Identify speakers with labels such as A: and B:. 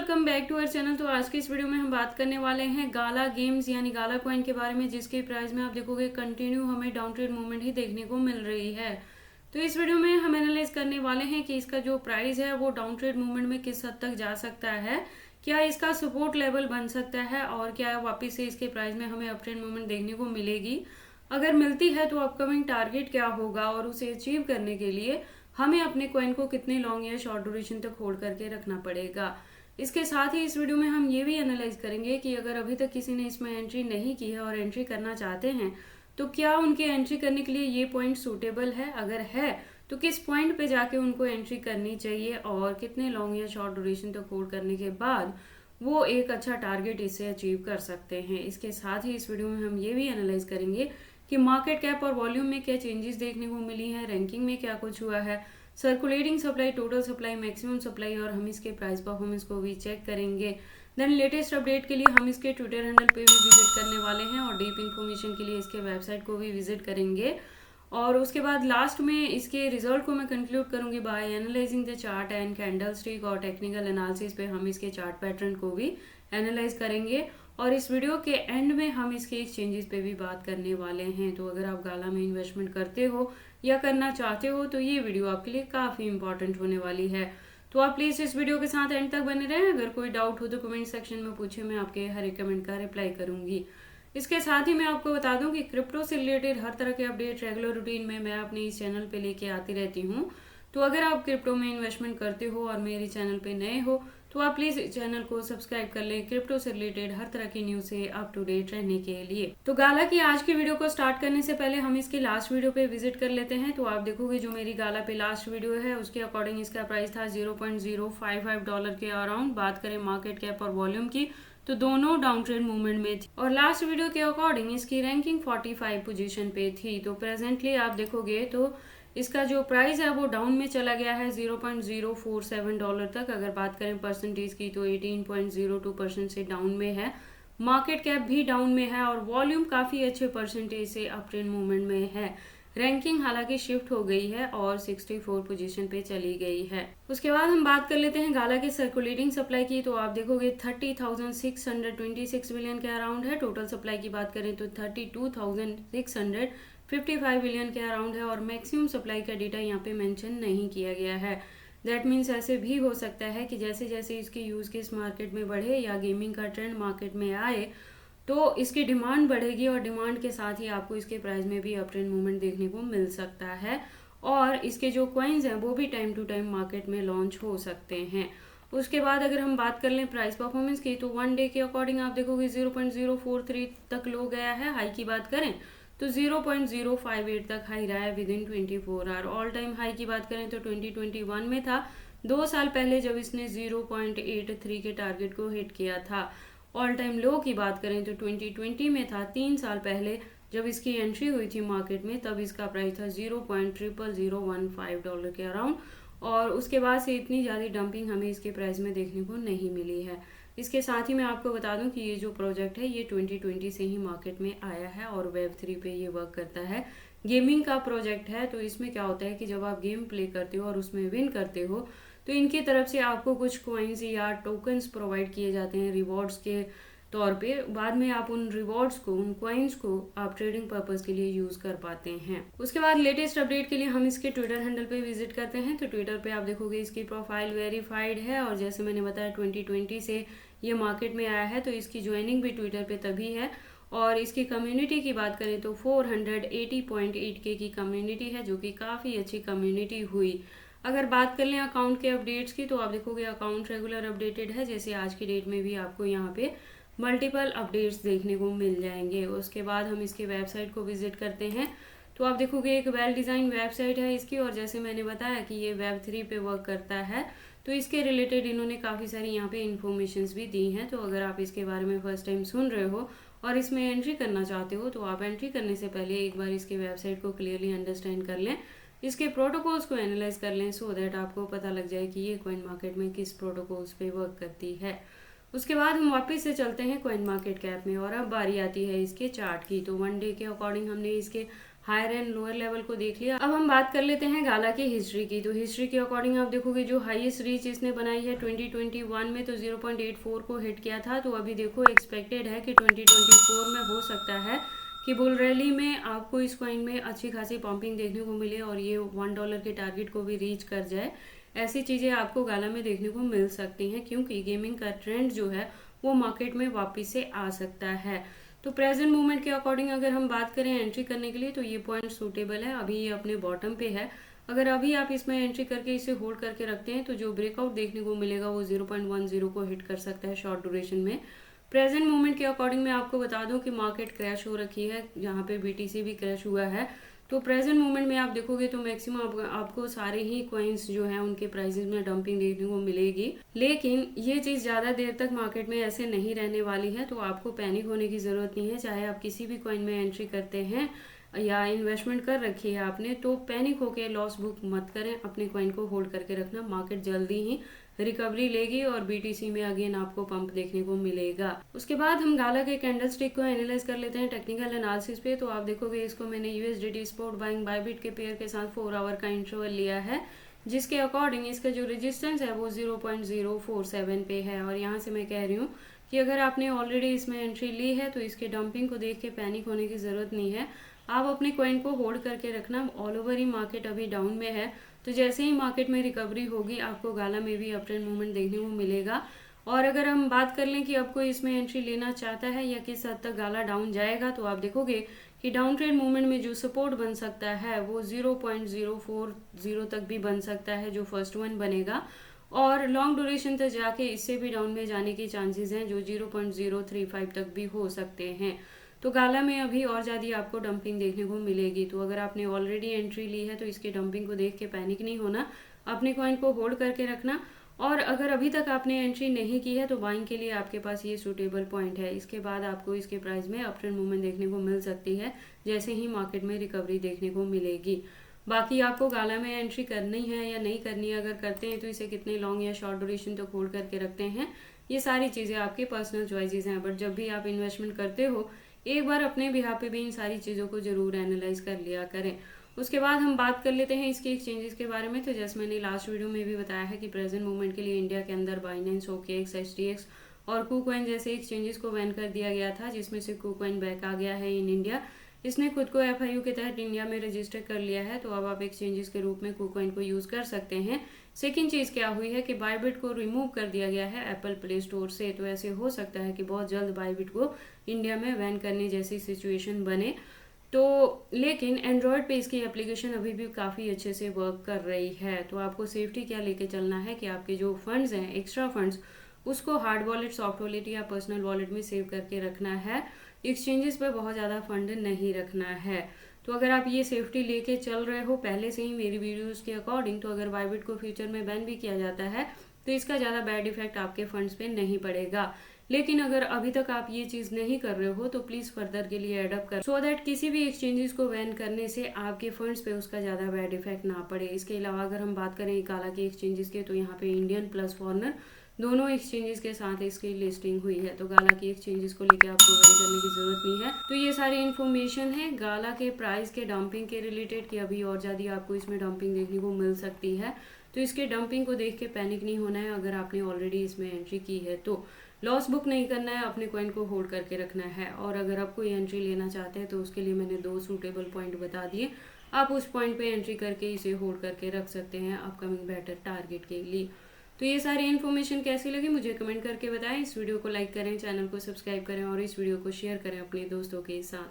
A: Welcome back to our channel. तो आज की इस वीडियो में हम बात करने वाले हैं गाला गेम्स यानी गाला कॉइन के बारे में, जिसके प्राइस में आप देखोगे कंटिन्यू हमें डाउन ट्रेड मूवमेंट ही देखने को मिल रही है। तो इस वीडियो में हम एनालाइज करने वाले हैं कि इसका जो प्राइस है वो डाउन ट्रेड मूवमेंट में किस हद तक जा सकता है, क्या इसका सपोर्ट लेवल बन सकता है और क्या वापस से इसके प्राइस में हमें अप ट्रेंड मूवमेंट देखने को मिलेगी। अगर मिलती है तो अपकमिंग टारगेट क्या होगा और उसे अचीव करने के लिए हमें अपने कॉइन को कितने लॉन्ग या शॉर्ट ड्यूरेशन तक होल्ड करके रखना पड़ेगा। इसके साथ ही इस वीडियो में हम ये भी एनालाइज करेंगे कि अगर अभी तक किसी ने इसमें एंट्री नहीं की है और एंट्री करना चाहते हैं तो क्या उनके एंट्री करने के लिए ये पॉइंट सूटेबल है, अगर है तो किस पॉइंट पे जाके उनको एंट्री करनी चाहिए और कितने लॉन्ग या शॉर्ट ड्यूरेशन तक होल्ड करने के बाद वो एक अच्छा टारगेट इससे अचीव कर सकते हैं। इसके साथ ही इस वीडियो में हम ये भी एनालाइज करेंगे कि मार्केट कैप और वॉल्यूम में क्या चेंजेस देखने को मिली हैं, रैंकिंग में क्या कुछ हुआ है, circulating supply, total supply, maximum supply और हम इसके प्राइस परफॉर्मेंस को भी चेक करेंगे। देन लेटेस्ट अपडेट के लिए हम इसके ट्विटर हैंडल पे भी विजिट करने वाले हैं और डीप इन्फॉर्मेशन के लिए इसके वेबसाइट को भी विजिट करेंगे। और उसके बाद लास्ट में इसके रिजल्ट को मैं कंक्लूड करूंगी by analysing the chart and candle stick, और टेक्निकल एनालिसिस पे हम इसके चार्ट पैटर्न को भी एनालाइज करेंगे। और इस वीडियो के एंड में हम इसके एक्सचेंजेस पे भी बात करने वाले हैं। तो अगर आप गाला में इन्वेस्टमेंट करते हो या करना चाहते हो तो ये वीडियो आपके लिए काफ़ी इंपॉर्टेंट होने वाली है। तो आप प्लीज़ इस वीडियो के साथ एंड तक बने रहें। अगर कोई डाउट हो तो कमेंट सेक्शन में पूछे, मैं आपके हर एक कमेंट का रिप्लाई करूंगी। इसके साथ ही मैं आपको बता दूं कि क्रिप्टो से रिलेटेड हर तरह के अपडेट रेगुलर रूटीन में मैं अपने इस चैनल पे लेके आती रहती हूँ। तो अगर आप क्रिप्टो में इन्वेस्टमेंट करते हो और मेरे चैनल पे नए हो तो आप प्लीज चैनल को सब्सक्राइब कर लें क्रिप्टो से रिलेटेड हर तरह की न्यूज से अप टू डेट रहने के लिए। तो गाला की आज की वीडियो को स्टार्ट करने से पहले हम इसके लास्ट वीडियो पे विजिट कर लेते हैं। तो आप देखोगे जो मेरी गाला पे लास्ट वीडियो है उसके अकॉर्डिंग इसका प्राइस था $0.055 के अराउंड। बात करें मार्केट कैप और वॉल्यूम की तो दोनों डाउन ट्रेंड मूवमेंट में थी और लास्ट वीडियो के अकॉर्डिंग इसकी रैंकिंग 45 पोजीशन पे थी। तो प्रेजेंटली आप देखोगे तो इसका जो प्राइस है वो डाउन में चला गया है $0.047 तक। अगर बात करें परसेंटेज की तो 18.02% से डाउन में है। मार्केट कैप भी डाउन में है और वॉल्यूम काफ़ी अच्छे परसेंटेज से अप ट्रेंड मूवमेंट में है। रैंकिंग हालांकि शिफ्ट हो गई है और 64 पोजीशन पे चली गई है। उसके बाद हम बात कर लेते हैं गाला के सर्कुलेटिंग सप्लाई की। तो आप देखोगे 30,626 बिलियन के अराउंड है। टोटल सप्लाई की बात करें तो 32,655 बिलियन के अराउंड है और मैक्सिमम सप्लाई का डेटा यहाँ पे मेंशन नहीं किया गया है। दैट मीन्स ऐसे भी हो सकता है कि जैसे जैसे इसकी यूज़ केस मार्केट में बढ़े या गेमिंग का ट्रेंड मार्केट में आए तो इसकी डिमांड बढ़ेगी और डिमांड के साथ ही आपको इसके प्राइस में भी अप ट्रेंड मूवमेंट देखने को मिल सकता है और इसके जो कॉइन्स हैं वो भी टाइम टू टाइम मार्केट में लॉन्च हो सकते हैं। उसके बाद अगर हम बात कर लें प्राइस परफॉर्मेंस की तो वन डे के अकॉर्डिंग आप देखोगे 0.043 तक लो गया है। हाई की बात करें तो 0.058 तक हाई रहा है within 24 hour. All time high की बात करें तो 2021 में था, 2 साल पहले जब इसने 0.83 के टारगेट को हिट किया था। ऑल टाइम लो की बात करें तो 2020 में था, 3 साल पहले जब इसकी एंट्री हुई थी मार्केट में तब इसका प्राइस था $0.0015 के अराउंड और उसके बाद से इतनी ज़्यादा डंपिंग हमें इसके प्राइस में देखने को नहीं मिली है। इसके साथ ही मैं आपको बता दूं कि ये जो प्रोजेक्ट है ये 2020 से ही मार्केट में आया है और वेब3 पे ये वर्क करता है। गेमिंग का प्रोजेक्ट है। तो इसमें क्या होता है कि जब आप गेम प्ले करते हो और उसमें विन करते हो तो इनकी तरफ से आपको कुछ कॉइन्स या टोकन्स प्रोवाइड किए जाते हैं रिवॉर्ड्स के तौर पे। बाद में आप उन रिवॉर्ड्स को, उन कॉइन्स को आप ट्रेडिंग पर्पस के लिए यूज कर पाते हैं। उसके बाद लेटेस्ट अपडेट के लिए हम इसके ट्विटर हैंडल पे विजिट करते हैं। तो ट्विटर पे आप देखोगे इसकी प्रोफाइल वेरीफाइड है और जैसे मैंने बताया 2020 से ये मार्केट में आया है तो इसकी ज्वाइनिंग भी ट्विटर पे तभी है। और इसकी कम्युनिटी की बात करें तो 480.8K की कम्युनिटी है जो कि काफ़ी अच्छी कम्युनिटी हुई। अगर बात कर लें अकाउंट के अपडेट्स की तो आप देखोगे अकाउंट रेगुलर अपडेटेड है, जैसे आज की डेट में भी आपको यहाँ पे मल्टीपल अपडेट्स देखने को मिल जाएंगे। उसके बाद हम इसके वेबसाइट को विजिट करते हैं तो आप देखोगे एक वेल डिज़ाइन वेबसाइट है इसकी और जैसे मैंने बताया कि ये Web3 पे वर्क करता है तो इसके रिलेटेड इन्होंने काफ़ी सारी यहाँ पे इन्फॉर्मेशंस भी दी हैं। तो अगर आप इसके बारे में फर्स्ट टाइम सुन रहे हो और इसमें एंट्री करना चाहते हो तो आप एंट्री करने से पहले एक बार इसके वेबसाइट को क्लियरली अंडरस्टैंड कर लें, इसके प्रोटोकॉल्स को एनालाइज कर लें सो दैट आपको पता लग जाए कि ये कॉइन मार्केट में किस प्रोटोकॉल्स पे वर्क करती है। उसके बाद हम वापस से चलते हैं कॉइन मार्केट कैप में और अब बारी आती है इसके चार्ट की। तो वन डे के अकॉर्डिंग हमने इसके हायर एंड लोअर लेवल को देख लिया। अब हम बात कर लेते हैं गाला की हिस्ट्री की। तो हिस्ट्री के अकॉर्डिंग आप देखोगे जो हाईएस्ट रीच इसने बनाई है 2021 में तो 0.84 को हिट किया था। तो अभी देखो एक्सपेक्टेड है कि 2024 में हो सकता है कि बुल रैली में आपको इस कॉइन में अच्छी खासी पंपिंग देखने को मिले और ये $1 के टारगेट को भी रीच कर जाए। ऐसी चीजें आपको गाला में देखने को मिल सकती हैं क्योंकि गेमिंग का ट्रेंड जो है वो मार्केट में वापस से आ सकता है। तो प्रेजेंट मूवमेंट के अकॉर्डिंग अगर हम बात करें एंट्री करने के लिए तो ये पॉइंट सूटेबल है। अभी ये अपने बॉटम पे है। अगर अभी आप इसमें एंट्री करके इसे होल्ड करके रखते हैं तो जो ब्रेकआउट देखने को मिलेगा वो 0.10 को हिट कर सकता है शॉर्ट ड्यूरेशन में। प्रेजेंट मूवमेंट के अकॉर्डिंग मैं आपको बता दूं कि मार्केट क्रैश हो रखी है, यहाँ पे बीटीसी भी क्रैश हुआ है। तो प्रेजेंट मूवमेंट में आप देखोगे तो मैक्सिमम आपको सारे ही कॉइन्स जो हैं उनके प्राइसेस में डंपिंग देखने को मिलेगी। लेकिन ये चीज ज्यादा देर तक मार्केट में ऐसे नहीं रहने वाली है, तो आपको पैनिक होने की जरूरत नहीं है। चाहे आप किसी भी कॉइन में एंट्री करते हैं या इन्वेस्टमेंट कर रखी है आपने, तो पैनिक होके लॉस बुक मत करें, अपने कॉइन को होल्ड करके रखना। मार्केट जल्दी ही रिकवरी लेगी और बीटीसी में अगेन आपको पंप देखने को मिलेगा। उसके बाद हम गाला के कैंडल स्टिक को एनालाइज कर लेते हैं टेक्निकल एनालिसिस पे। तो आप देखोगे इसको मैंने यूएसडीटी स्पॉट बाइंग बायबिट के पेयर के साथ 4 आवर का इंटरवल लिया है, जिसके अकॉर्डिंग इसका जो रेजिस्टेंस है वो 0.047 पे है। और यहाँ से मैं कह रही हूँ कि अगर आपने ऑलरेडी इसमें एंट्री ली है तो इसके डंपिंग को देख के पैनिक होने की जरूरत नहीं है। आप अपने कॉइन को होल्ड करके रखना। ऑल ओवर ही मार्केट अभी डाउन में है, तो जैसे ही मार्केट में रिकवरी होगी आपको गाला में भी अप ट्रेंड मूवमेंट देखने को मिलेगा। और अगर हम बात कर लें कि अब कोई इसमें एंट्री लेना चाहता है या किस हद तक गाला डाउन जाएगा, तो आप देखोगे कि डाउन ट्रेंड मूवमेंट में जो सपोर्ट बन सकता है वो 0.040 तक भी बन सकता है, जो फर्स्ट वन बनेगा। और लॉन्ग ड्यूरेशन तक जाके इससे भी डाउन में जाने की चांसेस हैं, जो 0.035 तक भी हो सकते हैं। तो गाला में अभी और ज़्यादा आपको डंपिंग देखने को मिलेगी। तो अगर आपने ऑलरेडी एंट्री ली है तो इसके डंपिंग को देख के पैनिक नहीं होना, अपने कॉइन को होल्ड करके रखना। और अगर अभी तक आपने एंट्री नहीं की है तो बाइंग के लिए आपके पास ये सूटेबल पॉइंट है। इसके बाद आपको इसके प्राइस में अप ट्रेंड मूवमेंट देखने को मिल सकती है जैसे ही मार्केट में रिकवरी देखने को मिलेगी। बाकी आपको गाला में एंट्री करनी है या नहीं करनी है, अगर करते हैं तो इसे कितने लॉन्ग या शॉर्ट ड्यूरेशन तक होल्ड करके रखते हैं, ये सारी चीज़ें आपके पर्सनल चॉइसेस हैं। बट जब भी आप इन्वेस्टमेंट करते हो एक बार अपने बिहाफ पे भी इन सारी चीज़ों को जरूर एनालाइज कर लिया करें। उसके बाद हम बात कर लेते हैं इसके एक्सचेंजेस के बारे में। तो जैसे मैंने लास्ट वीडियो में भी बताया है कि प्रेजेंट मूवमेंट के लिए इंडिया के अंदर बाइनेंस, OKX, STX और KuCoin जैसे एक्सचेंजेस को बैन कर दिया गया था, जिसमें से KuCoin बैक आ गया है इन इंडिया। इसने खुद को FIU के तहत इंडिया में रजिस्टर कर लिया है, तो अब आप एक्सचेंजेस के रूप में KuCoin को यूज कर सकते हैं। सेकंड चीज क्या हुई है कि बायबिट को रिमूव कर दिया गया है एप्पल प्ले स्टोर से, तो ऐसे हो सकता है कि बहुत जल्द बायबिट को इंडिया में बैन करने जैसी सिचुएशन बने। तो लेकिन एंड्रॉयड पे इसकी एप्लीकेशन अभी भी काफ़ी अच्छे से वर्क कर रही है। तो आपको सेफ्टी क्या लेके चलना है कि आपके जो फंड्स हैं, एक्स्ट्रा फंड्स, उसको हार्ड वॉलेट, सॉफ्ट वॉलेट या पर्सनल वॉलेट में सेव करके रखना है। एक्सचेंजेस पे बहुत ज़्यादा फंड नहीं रखना है। तो अगर आप ये सेफ्टी लेके चल रहे हो पहले से ही मेरी वीडियोस के अकॉर्डिंग, तो अगर बायबिट को फ्यूचर में बैन भी किया जाता है तो इसका ज़्यादा बैड इफेक्ट आपके फंड्स पे नहीं पड़ेगा। लेकिन अगर अभी तक आप ये चीज़ नहीं कर रहे हो तो प्लीज़ फर्दर के लिए एडप्ट कर, सो दैट किसी भी एक्सचेंजेस को बैन करने से आपके फंड्स पे उसका ज़्यादा बैड इफेक्ट ना पड़े। इसके अलावा अगर हम बात करें गाला के एक्सचेंजेस के, तो यहाँ पे इंडियन प्लस फॉरेनर दोनों एक्सचेंजेस के साथ इसकी लिस्टिंग हुई है, तो गाला की एक्सचेंजेस को लेकर आपको वरी करने की जरूरत नहीं है। तो ये सारी इन्फॉर्मेशन है गाला के प्राइस के डंपिंग के रिलेटेड कि अभी और ज़्यादा आपको इसमें डंपिंग देखने को मिल सकती है। तो इसके डंपिंग को देख के पैनिक नहीं होना है। अगर आपने ऑलरेडी इसमें एंट्री की है तो लॉस बुक नहीं करना है, अपने कॉइन को होल्ड करके रखना है। और अगर आप कोई एंट्री लेना चाहते हैं तो उसके लिए मैंने 2 सूटेबल पॉइंट बता दिए, आप उस पॉइंट पे एंट्री करके इसे होल्ड करके रख सकते हैं अपकमिंग बेटर टारगेट के लिए। तो ये सारी इन्फॉर्मेशन कैसी लगी मुझे कमेंट करके बताएं। इस वीडियो को लाइक करें, चैनल को सब्सक्राइब करें और इस वीडियो को शेयर करें अपने दोस्तों के साथ।